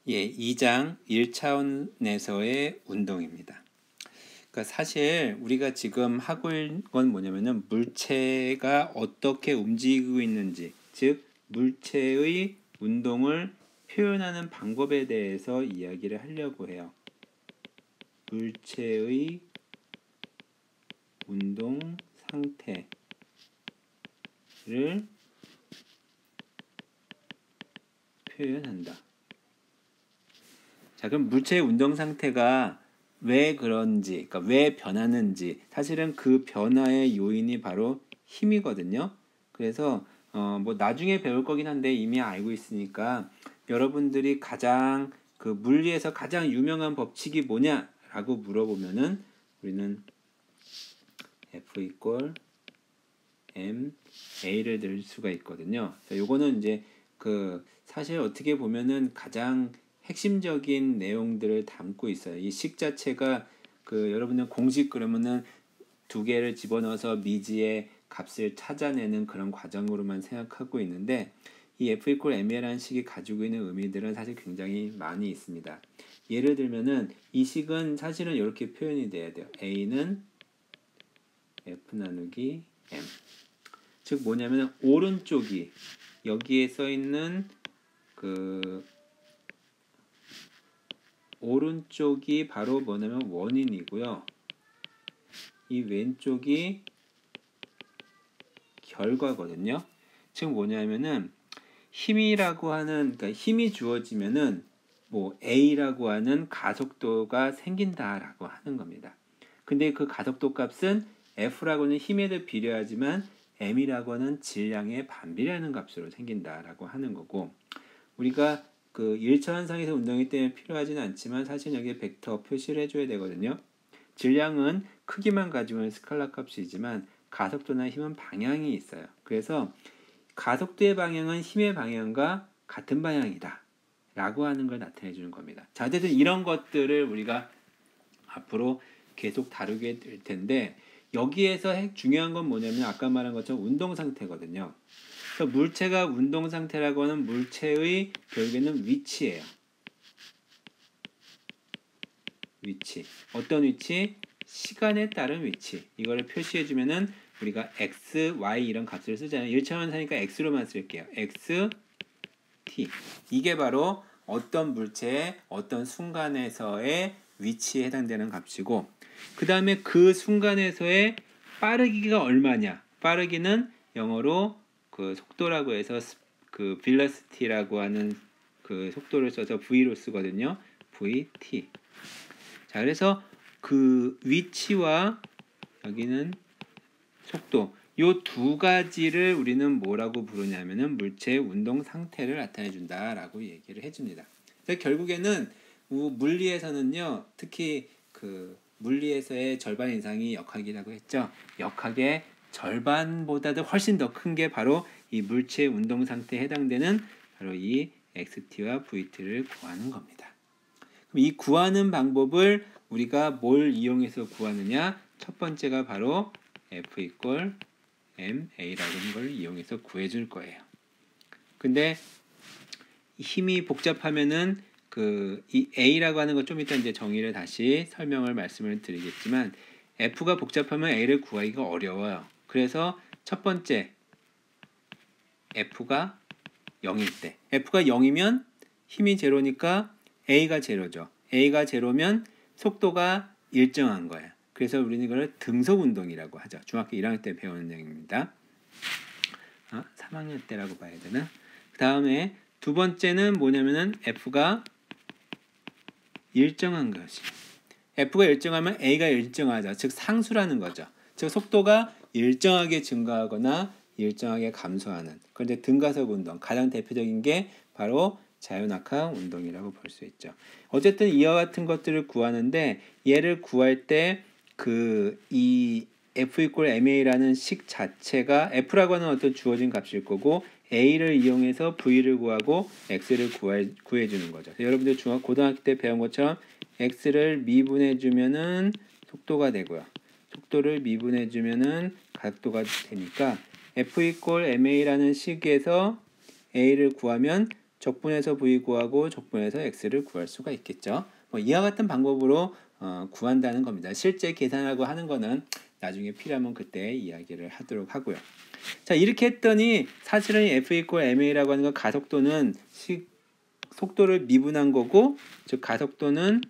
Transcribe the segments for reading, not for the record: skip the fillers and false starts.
2장 1차원에서의 운동입니다. 그러니까 사실 우리가 지금 하고 있는 건 뭐냐면은 물체가 어떻게 움직이고 있는지, 즉 물체의 운동을 표현하는 방법에 대해서 이야기를 하려고 해요. 물체의 운동 상태를 표현한다. 자, 그럼 물체의 운동 상태가 왜 그런지, 그러니까 왜 변하는지, 사실은 그 변화의 요인이 바로 힘이거든요. 그래서 뭐 나중에 배울 거긴 한데 이미 알고 있으니까 여러분들이 가장 그 물리에서 가장 유명한 법칙이 뭐냐라고 물어보면은 우리는 F 이퀄 M A를 들 수가 있거든요. 요거는 이제 그 사실 어떻게 보면은 가장 핵심적인 내용들을 담고 있어요. 이 식 자체가 그 여러분들 공식 그러면은 두 개를 집어넣어서 미지의 값을 찾아내는 그런 과정으로만 생각하고 있는데 이 F 이퀄 M이라는 식이 가지고 있는 의미들은 사실 굉장히 많이 있습니다. 예를 들면은 이 식은 사실은 이렇게 표현이 돼야 돼요. A는 F 나누기 M. 즉 뭐냐면 오른쪽이 여기에 써 있는 그 오른쪽이 바로 뭐냐면 원인이고요. 이 왼쪽이 결과거든요. 즉 뭐냐면은 힘이라고 하는, 그러니까 힘이 주어지면은 뭐 A라고 하는 가속도가 생긴다라고 하는 겁니다. 근데 그 가속도 값은 F라고 하는 힘에도 비례하지만 M이라고 하는 질량의 반비례하는 값으로 생긴다라고 하는 거고, 우리가 그 1차원상에서 운동이 때문에 필요하지는 않지만 사실 여기에 벡터 표시를 해줘야 되거든요. 질량은 크기만 가지고 있는 스칼라 값이지만 가속도나 힘은 방향이 있어요. 그래서 가속도의 방향은 힘의 방향과 같은 방향이다 라고 하는 걸 나타내 주는 겁니다. 자, 어쨌든 이런 것들을 우리가 앞으로 계속 다루게 될 텐데 여기에서 중요한 건 뭐냐면 아까 말한 것처럼 운동 상태거든요. 그래서 물체가 운동 상태라고 하는 물체의 결국에는 위치예요. 위치. 어떤 위치? 시간에 따른 위치. 이거를 표시해 주면은 우리가 x, y 이런 값을 쓰잖아요. 1차원사니까 x로만 쓸게요. x, t. 이게 바로 어떤 물체의 어떤 순간에서의 위치에 해당되는 값이고, 그 다음에 그 순간에서의 빠르기가 얼마냐? 빠르기는 영어로 그 속도라고 해서 그 velocity라고 하는 그 속도를 써서 v로 쓰거든요. vt. 자, 그래서 그 위치와 여기는 속도, 요 두 가지를 우리는 뭐라고 부르냐면은 물체의 운동 상태를 나타내 준다라고 얘기를 해줍니다. 그래서 결국에는 물리에서는요, 특히 그 물리에서의 절반 이상이 역학이라고 했죠. 역학의 절반보다도 훨씬 더 큰 게 바로 이 물체의 운동 상태에 해당되는 바로 이 xt와 vt를 구하는 겁니다. 그럼 이 구하는 방법을 우리가 뭘 이용해서 구하느냐? 첫 번째가 바로 F 이퀄 MA라는 걸 이용해서 구해줄 거예요. 근데 힘이 복잡하면은 이 A라고 하는 거 좀 이따 이제 정의를 다시 말씀을 드리겠지만 F가 복잡하면 A를 구하기가 어려워요. 그래서 첫 번째 F가 0일 때, F가 0이면 힘이 제로니까 A가 제로죠. A가 제로면 속도가 일정한 거예요. 그래서 우리는 이걸 등속 운동이라고 하죠. 중학교 1학년 때 배우는 내용입니다. 3학년 때라고 봐야 되나? 그 다음에 두 번째는 뭐냐면은 F가 일정한 것이. F가 일정하면 A가 일정하죠. 즉 상수라는 거죠. 즉 속도가 일정하게 증가하거나 일정하게 감소하는. 그런데 등가속 운동, 가장 대표적인 게 바로 자유낙하 운동이라고 볼 수 있죠. 어쨌든 이와 같은 것들을 구하는데 얘를 구할 때 이 F 이퀄 MA라는 식 자체가 F라고 하는 어떤 주어진 값일 거고 A를 이용해서 V를 구하고 X를 구해주는 거죠. 여러분들 고등학교 때 배운 것처럼 X를 미분해주면은 속도가 되고요. 속도를 미분해주면은 각도가 되니까 F 이퀄 MA라는 식에서 A를 구하면 적분해서 v 구하고 적분해서 x를 구할 수가 있겠죠. 뭐 이와 같은 방법으로 구한다는 겁니다. 실제 계산하고 하는 거는 나중에 필요하면 그때 이야기를 하도록 하고요. 자, 이렇게 했더니 사실은 f 이퀄 ma라고 하는 건 가속도는 속도를 미분한 거고, 즉 가속도는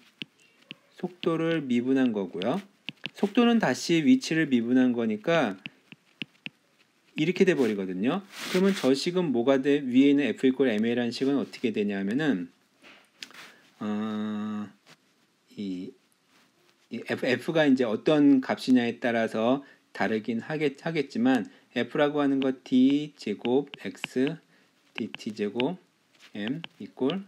속도를 미분한 거고요. 속도는 다시 위치를 미분한 거니까 이렇게 돼 버리거든요. 그러면 저 식은 뭐가 돼? 위에 있는 f 이퀄 ma라는 식은 어떻게 되냐면은 이 f가 이제 어떤 값이냐에 따라서 다르긴 하겠지만 f라고 하는 거 d 제곱 x dt 제곱 m 이꼴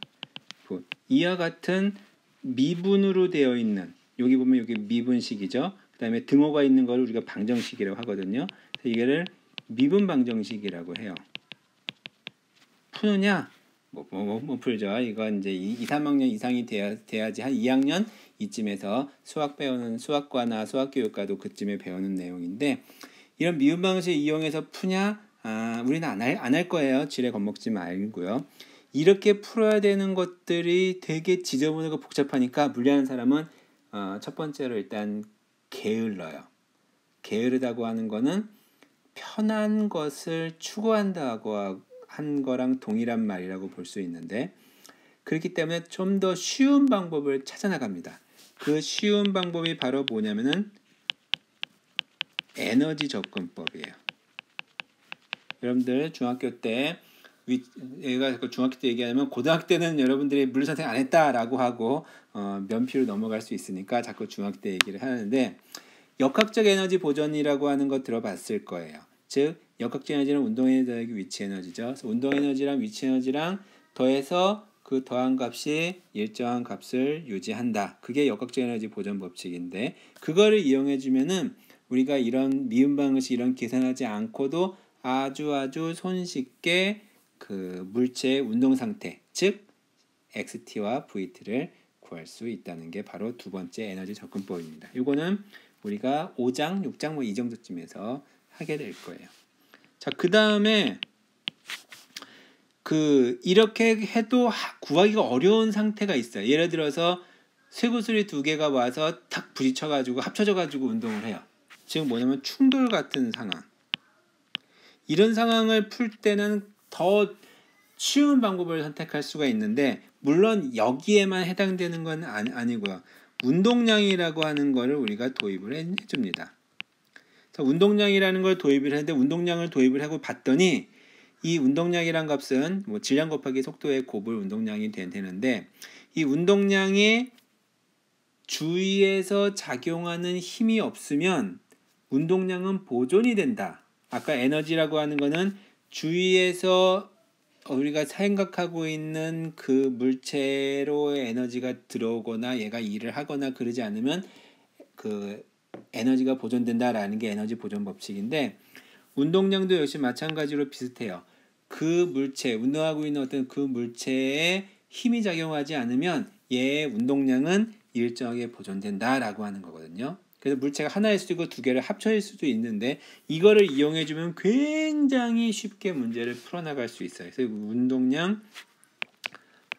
v 이와 같은 미분으로 되어 있는, 여기 보면 여기 미분식이죠. 그 다음에 등호가 있는 걸 우리가 방정식이라고 하거든요. 이거를 미분 방정식이라고 해요. 푸느냐? 뭐 풀죠. 이건 이제 2, 3학년 이상이 돼야지 한 2학년 이쯤에서 수학 배우는 수학과나 수학교육과도 그쯤에 배우는 내용인데, 이런 미분 방식 이용해서 푸냐? 우리는 안 할 거예요. 지레 겁먹지 말고요. 이렇게 풀어야 되는 것들이 되게 지저분하고 복잡하니까 물리하는 사람은 첫 번째로 일단 게을러요. 게으르다고 하는 거는 편한 것을 추구한다고 한 거랑 동일한 말이라고 볼 수 있는데, 그렇기 때문에 좀 더 쉬운 방법을 찾아 나갑니다. 그 쉬운 방법이 바로 뭐냐면은 에너지 접근법이에요. 여러분들 중학교 때 얘가 중학교 때 얘기하면 고등학교 때는 여러분들이 물리 선택 안 했다라고 하고 면피로 넘어갈 수 있으니까 자꾸 중학교 때 얘기를 하는데, 역학적 에너지 보존이라고 하는 거 들어봤을 거예요. 즉 역학적 에너지는 운동 에너지 더하기 위치 에너지죠. 그래서 운동 에너지랑 위치 에너지랑 더해서 그 더한 값이 일정한 값을 유지한다. 그게 역학적 에너지 보존 법칙인데, 그거를 이용해 주면은 우리가 이런 미분 방식 이런 계산하지 않고도 아주 손쉽게 그 물체의 운동 상태, 즉 xt와 vt를 구할 수 있다는 게 바로 두 번째 에너지 접근법입니다. 이거는 우리가 5장, 6장 뭐 이 정도쯤에서 하게 될 거예요. 자, 그 다음에 이렇게 해도 구하기가 어려운 상태가 있어요. 예를 들어서 쇠구슬이 두 개가 와서 탁 부딪혀가지고 합쳐져가지고 운동을 해요. 지금 뭐냐면 충돌 같은 상황. 이런 상황을 풀 때는 더 쉬운 방법을 선택할 수가 있는데, 물론 여기에만 해당되는 건 아니고요. 운동량이라고 하는 거를 우리가 도입을 해줍니다. 운동량이라는 걸 도입을 했는데, 운동량을 도입을 하고 봤더니 이 운동량이란 값은 뭐 질량 곱하기 속도의 곱을 운동량이 되는데, 이 운동량이 주위에서 작용하는 힘이 없으면 운동량은 보존이 된다. 아까 에너지라고 하는 거는 주위에서 우리가 생각하고 있는 그 물체로의 에너지가 들어오거나 얘가 일을 하거나 그러지 않으면 그 에너지가 보존된다라는 게 에너지 보존 법칙인데, 운동량도 역시 마찬가지로 비슷해요. 그 물체, 운동하고 있는 어떤 그 물체에 힘이 작용하지 않으면 얘의 운동량은 일정하게 보존된다라고 하는 거거든요. 그래서 물체가 하나일 수도 있고 두 개를 합쳐질 수도 있는데, 이거를 이용해주면 굉장히 쉽게 문제를 풀어나갈 수 있어요. 그래서 운동량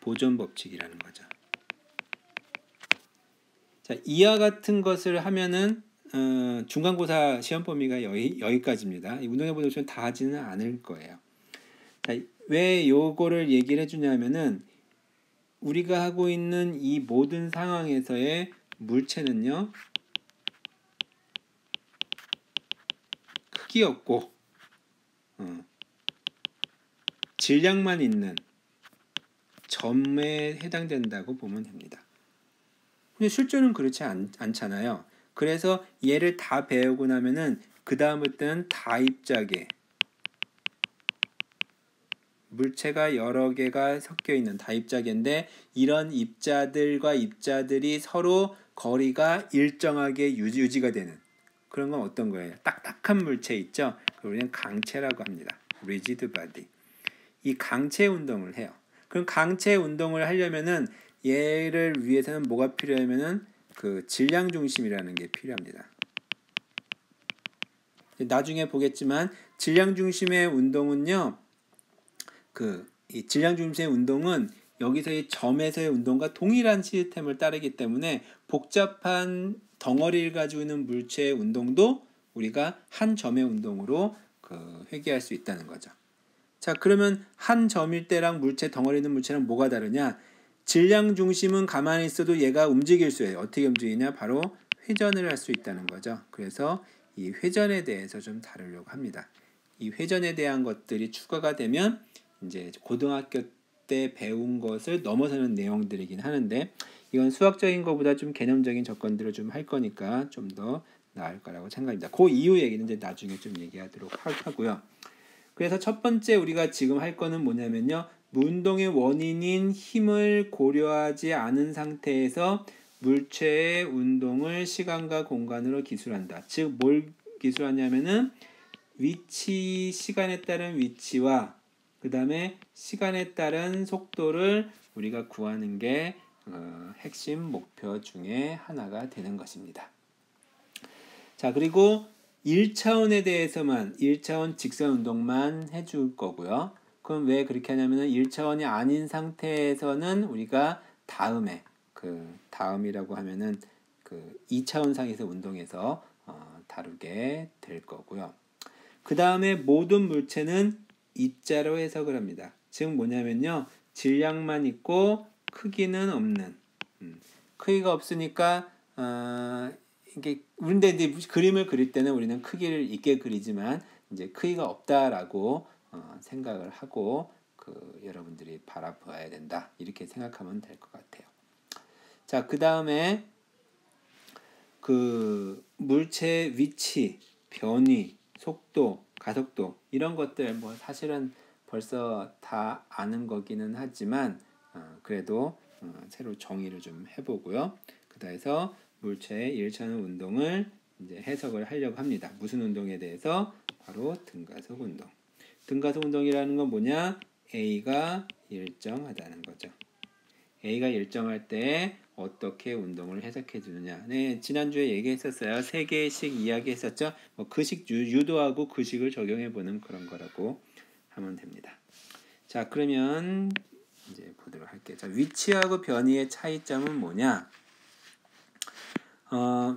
보존 법칙이라는 거죠. 자, 이와 같은 것을 하면은 중간고사 시험 범위가 여기까지입니다. 운동량 보존 법칙은 다 하지는 않을 거예요. 자, 왜 요거를 얘기를 해주냐면은 우리가 하고 있는 이 모든 상황에서의 물체는요, 크기 없고 질량만 있는 점에 해당된다고 보면 됩니다. 근데 실제로는 그렇지 않잖아요. 그래서 얘를 다 배우고 나면은 그 다음부터는 다입자계, 물체가 여러 개가 섞여 있는 다입자계인데, 이런 입자들과 입자들이 서로 거리가 일정하게 유지가 되는 그런 건 어떤 거예요? 딱딱한 물체 있죠? 그걸 우리는 강체라고 합니다. rigid body. 이 강체 운동을 해요. 그럼 강체 운동을 하려면은 얘를 위해서는 뭐가 필요하면은 그 질량 중심이라는 게 필요합니다. 나중에 보겠지만 질량 중심의 운동은요, 이 질량 중심의 운동은 여기서의 점에서의 운동과 동일한 시스템을 따르기 때문에 복잡한 덩어리를 가지고 있는 물체의 운동도 우리가 한 점의 운동으로 회귀할 수 있다는 거죠. 자, 그러면 한 점일 때랑 물체 덩어리 있는 물체랑 뭐가 다르냐? 질량 중심은 가만히 있어도 얘가 움직일 수 있어요. 어떻게 움직이냐? 바로 회전을 할 수 있다는 거죠. 그래서 이 회전에 대해서 좀 다루려고 합니다. 이 회전에 대한 것들이 추가가 되면 이제 고등학교 때 배운 것을 넘어서는 내용들이긴 하는데 이건 수학적인 것보다 좀 개념적인 접근들을 좀 할 거니까 좀 더 나을 거라고 생각합니다. 그 이후 얘기는 이제 나중에 좀 얘기하도록 하고요. 그래서 첫 번째 우리가 지금 할 거는 뭐냐면요. 운동의 원인인 힘을 고려하지 않은 상태에서 물체의 운동을 시간과 공간으로 기술한다. 즉 뭘 기술하냐면은 위치, 시간에 따른 위치와 그 다음에 시간에 따른 속도를 우리가 구하는 게 핵심 목표 중에 하나가 되는 것입니다. 자, 그리고 1차원에 대해서만 1차원 직선 운동만 해줄 거고요. 그럼 왜 그렇게 하냐면은 1차원이 아닌 상태에서는 우리가 다음에 다음이라고 하면은 2차원 상에서 운동해서 다루게 될 거고요. 그 다음에 모든 물체는 입자로 해석을 합니다. 즉 뭐냐면요. 질량만 있고 크기는 없는. 크기가 없으니까 이게 그런데 이제 그림을 그릴 때는 우리는 크기를 있게 그리지만 이제 크기가 없다라고 생각을 하고 여러분들이 바라봐야 된다. 이렇게 생각하면 될 것 같아요. 자, 그 다음에 물체의 위치, 변위, 속도, 가속도 이런 것들 뭐 사실은 벌써 다 아는 거기는 하지만 그래도 새로 정의를 좀 해보고요. 그다음에서 물체의 1차원 운동을 이제 해석을 하려고 합니다. 무슨 운동에 대해서? 바로 등가속 운동. 등가속 운동이라는 건 뭐냐? A가 일정하다는 거죠. A가 일정할 때 어떻게 운동을 해석해 주느냐. 네, 지난주에 얘기했었어요. 3개씩 이야기했었죠. 뭐 그식 유도하고 그식을 적용해 보는 그런 거라고 하면 됩니다. 자, 그러면 이제 보도록 할게요. 자, 위치하고 변이의 차이점은 뭐냐?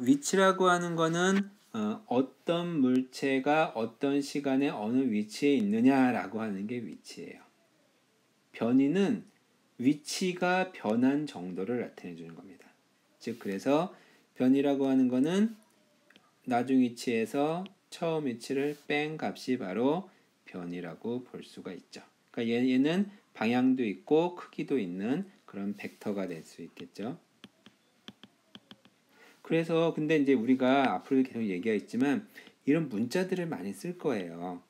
위치라고 하는 거는 어떤 물체가 어떤 시간에 어느 위치에 있느냐라고 하는 게 위치예요. 변이는 위치가 변한 정도를 나타내 주는 겁니다. 즉 그래서 변이라고 하는 거는 나중 위치에서 처음 위치를 뺀 값이 바로 변이라고 볼 수가 있죠. 그러니까 얘는 방향도 있고 크기도 있는 그런 벡터가 될 수 있겠죠. 그래서 근데 이제 우리가 앞으로 계속 얘기하겠지만 이런 문자들을 많이 쓸 거예요.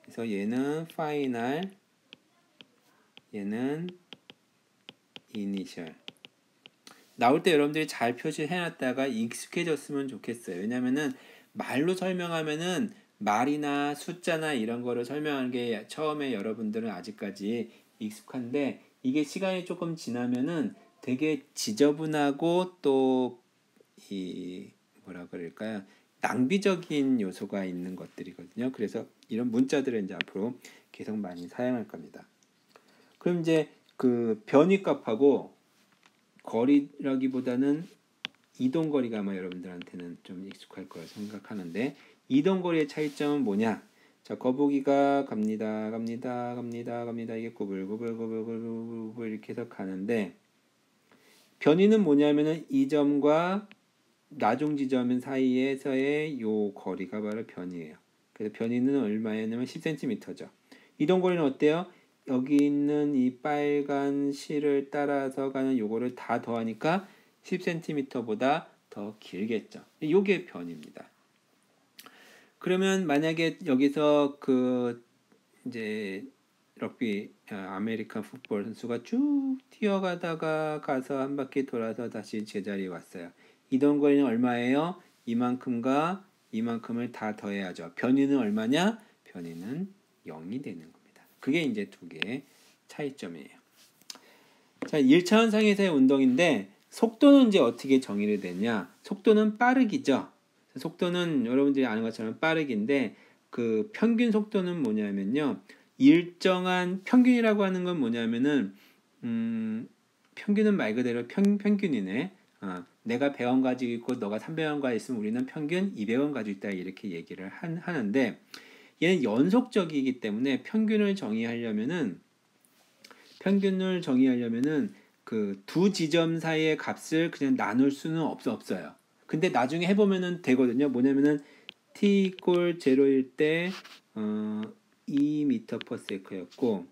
그래서 얘는 final, 얘는 initial. 나올 때 여러분들이 잘 표시해놨다가 익숙해졌으면 좋겠어요. 왜냐면은 말로 설명하면은 말이나 숫자나 이런 거를 설명하는 게 처음에 여러분들은 아직까지 익숙한데 이게 시간이 조금 지나면은 되게 지저분하고 또 뭐라 그럴까요? 낭비적인 요소가 있는 것들이거든요. 그래서 이런 문자들을 이제 앞으로 계속 많이 사용할 겁니다. 그럼 이제 변위값하고 거리라기보다는 이동거리가 아마 여러분들한테는 좀 익숙할 거라 생각하는데 이동거리의 차이점은 뭐냐? 자, 거북이가 갑니다. 이게 구불구불 이렇게 해서 가는데 변이는 뭐냐면은 이 점과 나중 지점 사이에서의 요 거리가 바로 변이에요. 그래서 변이는 얼마였냐면 10cm죠. 이동거리는 어때요? 여기 있는 이 빨간 실을 따라서 가는 요거를 다 더하니까 10cm보다 더 길겠죠. 요게 변입니다. 그러면 만약에 여기서 이제 럭비 아메리칸 풋볼 선수가 쭉 뛰어가다가 가서 한 바퀴 돌아서 다시 제자리에 왔어요. 이동거리는 얼마예요? 이만큼과 이만큼을 다 더해야죠. 변이는 얼마냐? 변이는 0이 되는 겁니다. 그게 이제 두 개의 차이점이에요. 자, 1차원상에서의 운동인데 속도는 이제 어떻게 정의를 되냐? 속도는 빠르기죠. 속도는 여러분들이 아는 것처럼 빠르기인데 평균 속도는 뭐냐면요. 일정한 평균이라고 하는 건 뭐냐면은 평균은 말 그대로 평균이네. 내가 100원 가지고 있고 너가 300원 가지고 있으면 우리는 평균 200원 가지고 있다 이렇게 얘기를 하는데 얘는 연속적이기 때문에 평균을 정의하려면은 그 두 지점 사이의 값을 그냥 나눌 수는 없어요. 근데 나중에 해보면은 되거든요. 뭐냐면은 t 이꼴 0일 때 2m/s였고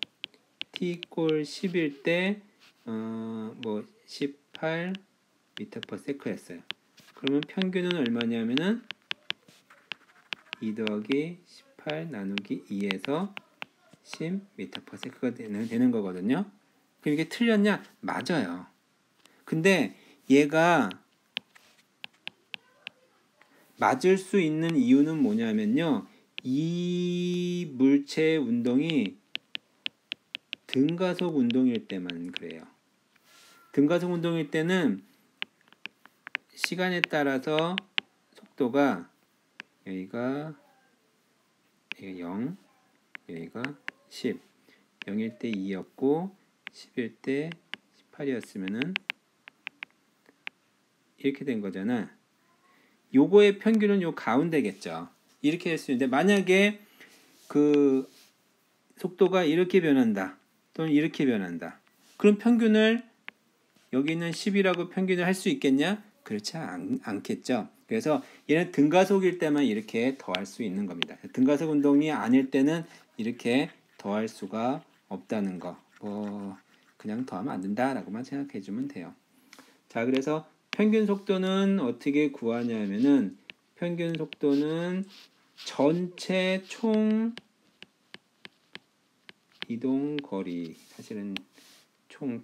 t 이꼴 10일 때 18m/s였어요. 그러면 평균은 얼마냐면은 2 더하기 18 나누기 2에서 10m/s가 되는 거거든요. 그럼 이게 틀렸냐? 맞아요. 근데 얘가 맞을 수 있는 이유는 뭐냐면요. 이 물체의 운동이 등가속 운동일 때만 그래요. 등가속 운동일 때는 시간에 따라서 속도가 여기가 0, 여기가 10, 0일 때 2였고 10일 때 18이었으면은 이렇게 된 거잖아. 요거의 평균은 요 가운데겠죠. 이렇게 될 수 있는데 만약에 그 속도가 이렇게 변한다. 또는 이렇게 변한다. 그럼 평균을 여기는 10이라고 평균을 할 수 있겠냐? 그렇지 않겠죠. 그래서 얘는 등가속일 때만 이렇게 더할 수 있는 겁니다. 등가속 운동이 아닐 때는 이렇게 더할 수가 없다는 거. 그냥 더하면 안 된다라고만 생각해 주면 돼요. 자, 그래서 평균 속도는 어떻게 구하냐면은 평균 속도는 전체 총 이동 거리, 사실은 총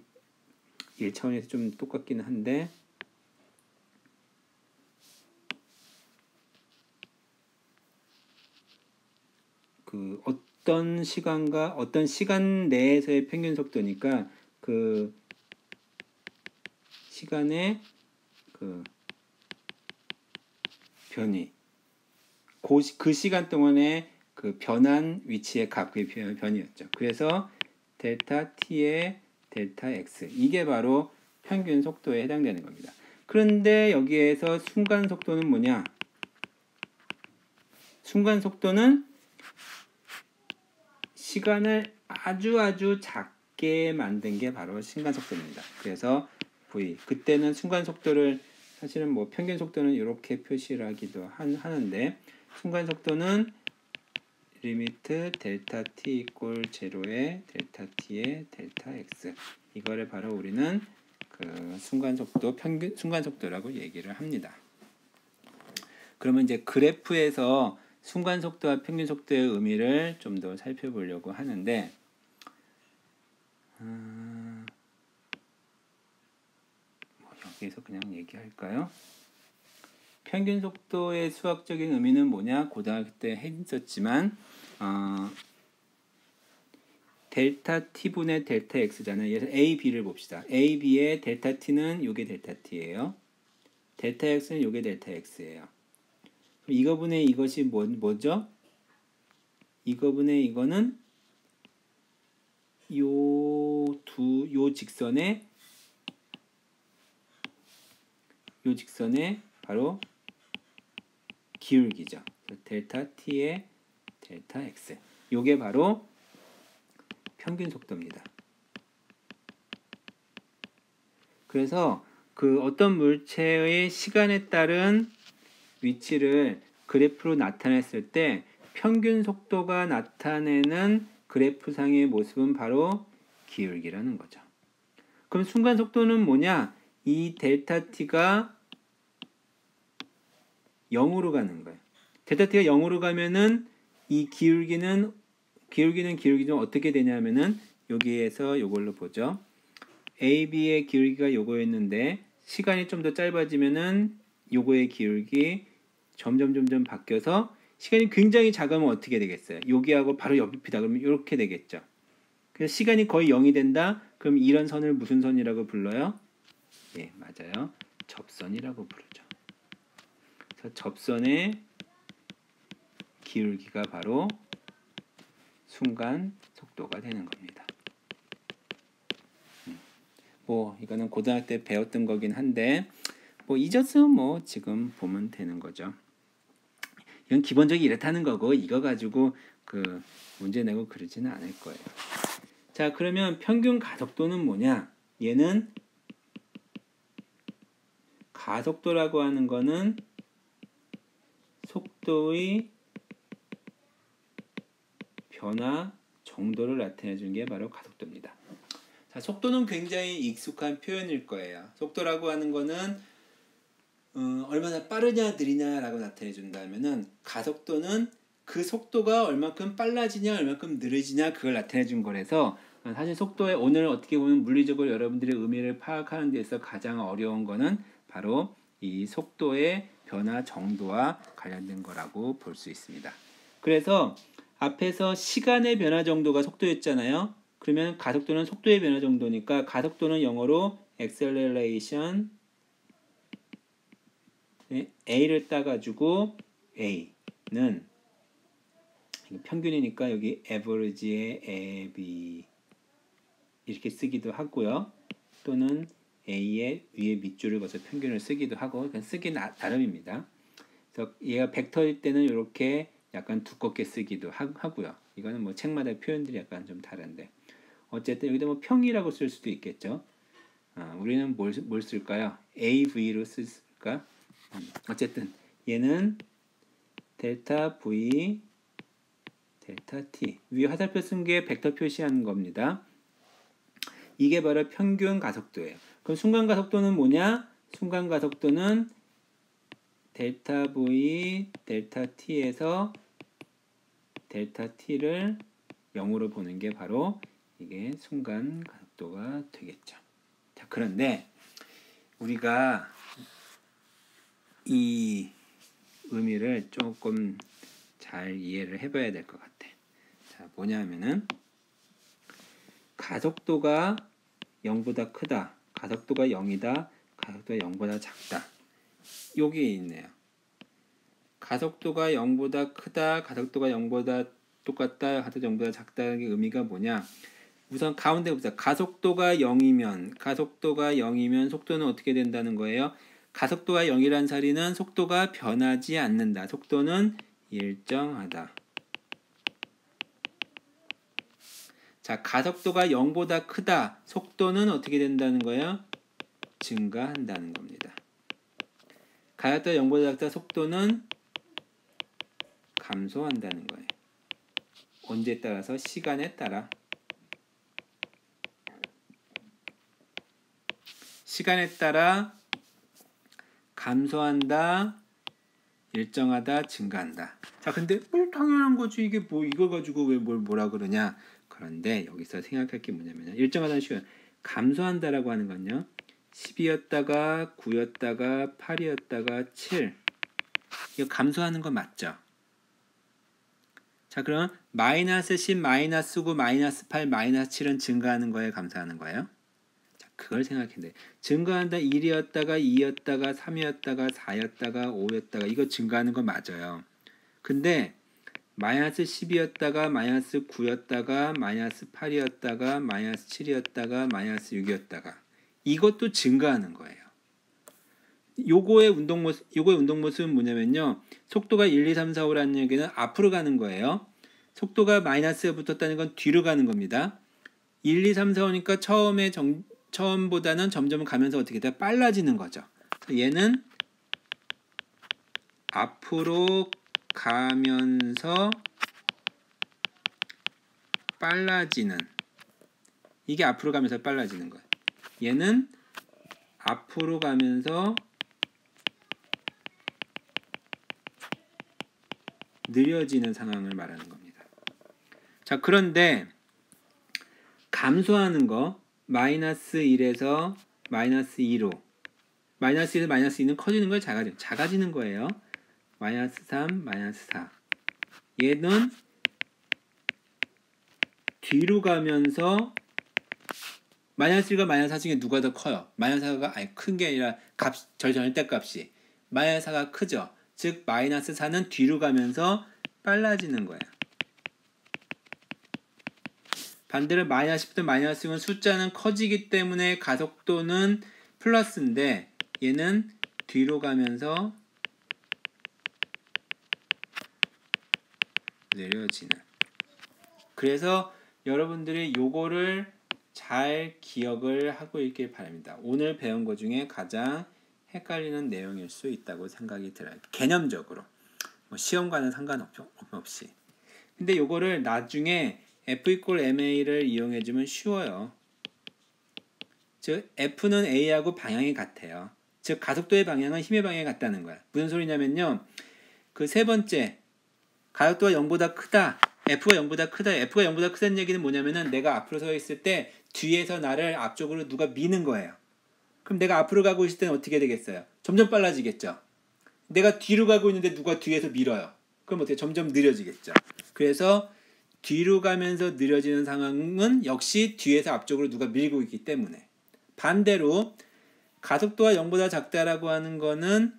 1차원에서 좀 똑같기는 한데 그 어떤 시간과 어떤 시간 내에서의 평균 속도니까 그 시간의 그 변이 그 시간 동안에 그 변한 위치의 값, 그 변이었죠. 그래서 델타 t의 델타 x 이게 바로 평균 속도에 해당되는 겁니다. 그런데 여기에서 순간 속도는 뭐냐? 순간 속도는 시간을 아주 작게 만든 게 바로 순간 속도입니다. 그래서 v 그때는 순간 속도를 사실은 뭐 평균 속도는 이렇게 표시를 하기도 하는데 순간 속도는 리미트 델타 t 이꼴 0에 델타 t의 델타 x 이거를 바로 우리는 그 순간 속도 평균 순간 속도라고 얘기를 합니다. 그러면 이제 그래프에서 순간 속도와 평균 속도의 의미를 좀 더 살펴보려고 하는데 여기에서 그냥 얘기할까요? 평균 속도의 수학적인 의미는 뭐냐? 고등학교 때 했었지만 델타 t분의 델타 x잖아요. 그래서 a, b를 봅시다. a, b의 델타 t는 요게 델타 t예요. 델타 x는 요게 델타 x예요. 그럼 이거분의 이것이 뭐죠? 이거분의 이거는 요 직선의 바로 기울기죠. 델타 t의 델타 x. 요게 바로 평균 속도입니다. 그래서 그 어떤 물체의 시간에 따른 위치를 그래프로 나타냈을 때 평균 속도가 나타내는 그래프상의 모습은 바로 기울기라는 거죠. 그럼 순간 속도는 뭐냐? 이 델타 t가 0으로 가는 거예요. 델타 t가 0으로 가면은 이 기울기는 어떻게 되냐면은 여기에서 요걸로 보죠. AB의 기울기가 요거였는데 시간이 좀 더 짧아지면은 요거의 기울기 점점 바뀌어서 시간이 굉장히 작으면 어떻게 되겠어요? 여기하고 바로 옆이다 그러면 이렇게 되겠죠. 그래서 시간이 거의 0이 된다. 그럼 이런 선을 무슨 선이라고 불러요? 예, 맞아요. 접선이라고 부르죠. 그래서 접선의 기울기가 바로 순간 속도가 되는 겁니다. 뭐 이거는 고등학교 때 배웠던 거긴 한데 뭐 잊었으면 뭐 지금 보면 되는 거죠. 이건 기본적이 이렇다는 거고 이거 가지고 그 문제 내고 그러지는 않을 거예요. 자, 그러면 평균 가속도는 뭐냐? 얘는 가속도라고 하는 거는 속도의 변화 정도를 나타내 주는 게 바로 가속도입니다. 자, 속도는 굉장히 익숙한 표현일 거예요. 속도라고 하는 거는 얼마나 빠르냐 느리냐라고 나타내 준다면은 가속도는 그 속도가 얼마큼 빨라지냐 얼마큼 느려지냐 그걸 나타내 준 거라서 사실 속도에 오늘 어떻게 보면 물리적으로 여러분들의 의미를 파악하는 데 있어 가장 어려운 거는 바로 이 속도의 변화 정도와 관련된 거라고 볼 수 있습니다. 그래서 앞에서 시간의 변화 정도가 속도였잖아요. 그러면 가속도는 속도의 변화 정도니까 가속도는 영어로 acceleration A를 따가지고 A는 평균이니까 여기 average의 AB 이렇게 쓰기도 하고요. 또는 A의 위에 밑줄을 그어서 평균을 쓰기도 하고 그냥 쓰기 나름입니다. 그래서 얘가 벡터일 때는 이렇게 약간 두껍게 쓰기도 하고요. 이거는 뭐 책마다 표현들이 약간 좀 다른데 어쨌든 여기다 뭐 평이라고 쓸 수도 있겠죠. 우리는 뭘 쓸까요? AV로 쓸까? 어쨌든 얘는 델타 V 델타 T 위에 화살표 쓴 게 벡터 표시하는 겁니다. 이게 바로 평균 가속도예요. 그럼 순간 가속도는 뭐냐? 순간 가속도는 델타 V 델타 T에서 델타 T를 0으로 보는 게 바로 이게 순간 가속도가 되겠죠. 자, 그런데 우리가 이 의미를 조금 잘 이해를 해봐야 될 것 같아. 자, 뭐냐면은 가속도가 0보다 크다, 가속도가 0이다, 가속도가 0보다 작다. 여기 있네요. 가속도가 0보다 크다, 가속도가 0보다 똑같다, 가속도가 0보다 작다의 의미가 뭐냐? 우선 가운데 보자. 가속도가 0이면 속도는 어떻게 된다는 거예요? 가속도가 0이란 사리는 속도가 변하지 않는다. 속도는 일정하다. 자, 가속도가 0보다 크다. 속도는 어떻게 된다는 거예요? 증가한다는 겁니다. 가속도가 0보다 작다. 속도는 감소한다는 거예요. 언제에 따라서? 시간에 따라. 시간에 따라 감소한다, 일정하다, 증가한다. 자, 근데 뭘 당연한 거지. 이게 뭐 이거 가지고 왜 뭐라 그러냐? 그런데 여기서 생각할 게 뭐냐면 일정하다는 시간 감소한다라고 하는 건요. 10이었다가 9였다가 8이었다가 7. 이거 감소하는 거 맞죠? 자, 그럼 마이너스 10, 마이너스 9, 마이너스 8, 마이너스 7은 증가하는 거예요? 감소하는 거예요? 자, 그걸 생각했는데 증가한다 1이었다가 2였다가 3이었다가 4였다가 5였다가 이거 증가하는 거 맞아요. 근데 마이너스 10이었다가 마이너스 9였다가 마이너스 8이었다가 마이너스 7이었다가 마이너스 6이었다가 이것도 증가하는 거예요. 요거의 운동 모습은 뭐냐면요. 속도가 1, 2, 3, 4, 5라는 얘기는 앞으로 가는 거예요. 속도가 마이너스에 붙었다는 건 뒤로 가는 겁니다. 1, 2, 3, 4, 5니까 처음보다는 점점 가면서 어떻게 돼? 빨라지는 거죠. 얘는 앞으로 가면서 빨라지는, 이게 앞으로 가면서 빨라지는 거예요. 얘는 앞으로 가면서 느려지는 상황을 말하는 겁니다. 자, 그런데 감소하는 거 마이너스 1에서 마이너스 2로 마이너스 1에서 마이너스 2는 커지는 거예요? 작아지는 거예요. 마이너스 3, 마이너스 4. 얘는 뒤로 가면서 마이너스 1과 마이너스 4 중에 누가 더 커요? 마이너스 4가 큰 게 아니라 절대값이 마이너스 4가 크죠. 즉 마이너스 4는 뒤로 가면서 빨라지는 거예요. 반대로 마이너스 10도 마이너스면 숫자는 커지기 때문에 가속도는 플러스인데 얘는 뒤로 가면서 느려지는. 그래서 여러분들이 요거를 잘 기억을 하고 있길 바랍니다. 오늘 배운 것 중에 가장 헷갈리는 내용일 수 있다고 생각이 들어요. 개념적으로. 뭐 시험과는 상관없이. 근데 요거를 나중에 F=ma를 이용해주면 쉬워요. 즉 F는 A하고 방향이 같아요. 즉 가속도의 방향은 힘의 방향이 같다는 거야. 무슨 소리냐면요. 그 세 번째 가속도가 0보다 크다. F가 0보다 크다. F가 0보다 크다는 얘기는 뭐냐면은 내가 앞으로 서 있을 때 뒤에서 나를 앞쪽으로 누가 미는 거예요. 그럼 내가 앞으로 가고 있을 때는 어떻게 되겠어요? 점점 빨라지겠죠. 내가 뒤로 가고 있는데 누가 뒤에서 밀어요. 그럼 어떻게 점점 느려지겠죠. 그래서 뒤로 가면서 느려지는 상황은 역시 뒤에서 앞쪽으로 누가 밀고 있기 때문에. 반대로 가속도가 0보다 작다라고 하는 거는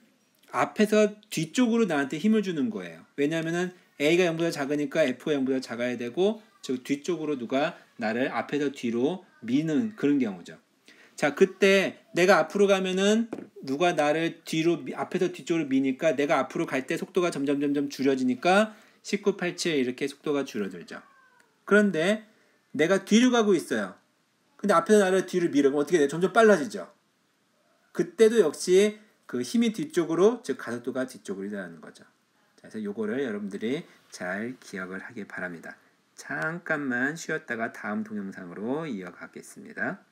앞에서 뒤쪽으로 나한테 힘을 주는 거예요. 왜냐하면 A가 0보다 작으니까 F가 0보다 작아야 되고 즉 뒤쪽으로 누가 나를 앞에서 뒤로 미는 그런 경우죠. 자, 그때 내가 앞으로 가면은 누가 나를 뒤로 앞에서 뒤쪽으로 미니까 내가 앞으로 갈 때 속도가 점점 줄여지니까 1987 이렇게 속도가 줄어들죠. 그런데 내가 뒤로 가고 있어요. 근데 앞에서 나를 뒤로 밀어. 그럼 어떻게 돼? 점점 빨라지죠. 그때도 역시 그 힘이 뒤쪽으로, 즉 가속도가 뒤쪽으로 일어나는 거죠. 그래서 요거를 여러분들이 잘 기억을 하길 바랍니다. 잠깐만 쉬었다가 다음 동영상으로 이어가겠습니다.